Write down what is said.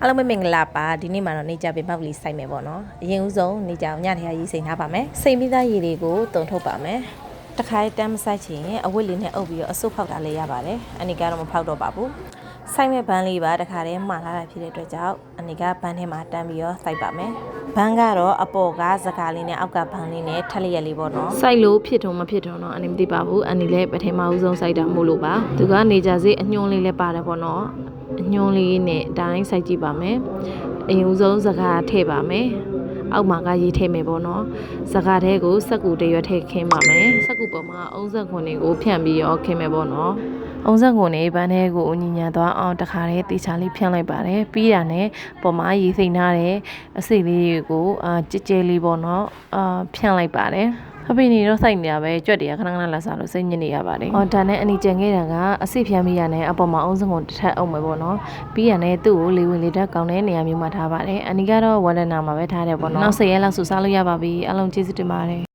အားလုံးပဲမင်္ဂလာပါဒီနေ့မှာတော့နေကြပင်ပေါက်လေးစိုက်မယ်ပေါ့နော်အရင်ဦးဆုံးနေကြအောင်ညထရရေးစိန်ထားပါမယ်စိန်ပြီးသားရေတွေကိုတုံထုတ်ပါမယ်တခါတမ်းမစိုက်ချင်အဝတ်လေးနဲ့အုပ်ပြီးတော့အဆုပ်ဖောက်တာလေးရပါတယ်အနိကတော့မဖောက်တော့ပါဘူးစိုက်မဲ့ဘန်းလေးပါတခါတည်းမှားထားတာဖြစ်တဲ့အတွက်ကြောင့်အနိကဘန်းထဲမှာတန်းပြီးတော့စိုက်ပါမယ်ဘန်းကတော့အပေါ်ကစကားလေးနဲ့အောက်ကဘန်းလေးနဲ့ထက်လျက်လေးပေါ့နော်စိုက်လို့ဖြစ်ထုံမဖြစ်ထုံတော့အနိမသိပါဘူးအနိလည်းပထမဦးဆုံးစိုက်တာမို့လို့ပါသူကနေကြစေအညွန့်လေးလည်းပါတယ်ပေါ့နော်အညွန့်လေးနဲ့အတိုင်းစိုက်ကြည့်ပါမယ်အရင်ဦးဆုံးစကားထည့်ပါမယ်အောက်မှာကရေးထည့်မယ်ပေါ့နော်စကားထဲကိုစက်ကူတရွက်ထည့်ခင်းပါမယ်စက်ကူပေါ်မှာအုံးစက်ခွန်တွေကိုဖြန့်ပြီးရောခင်းမယ်ပေါ့နော်အုံးစက်ခွန်တွေဘန်းထဲကိုညီညာသွားအောင်တခါတည်းတေချာလေးဖြန့်လိုက်ပါတယ်ပြီးတာနဲ့ပေါ်မှာရေးစိမ့်ထားတဲ့အစိတ်လေးကိုကြဲကြဲလေးပေါ့နော်ဖြန့်လိုက်ပါတယ်အဖေနေတော့စိုက်နေတာပဲကြွက်တွေကခဏခဏလာစားလို့စိတ်ညစ်နေရပါတယ်။ဒါနဲ့အနီကျန်ခဲ့တာကအစိဖြန်းပြီးရတဲ့အပေါ်မှာအုံးစံကိုတစ်ထပ်အောင်မယ်ပေါ့နော်။ပြီးရတဲ့သူ့ကိုလေဝင်လေတက်ကောင်းတဲ့နေရာမျိုးမှာထားပါတယ်။အနီကတော့ဝါလနာမှာပဲထားတယ်ပေါ့နော်။နောက်10ရက်လောက်ဆူစားလို့ရပါပြီ။အားလုံးကျေးဇူးတင်ပါတယ်။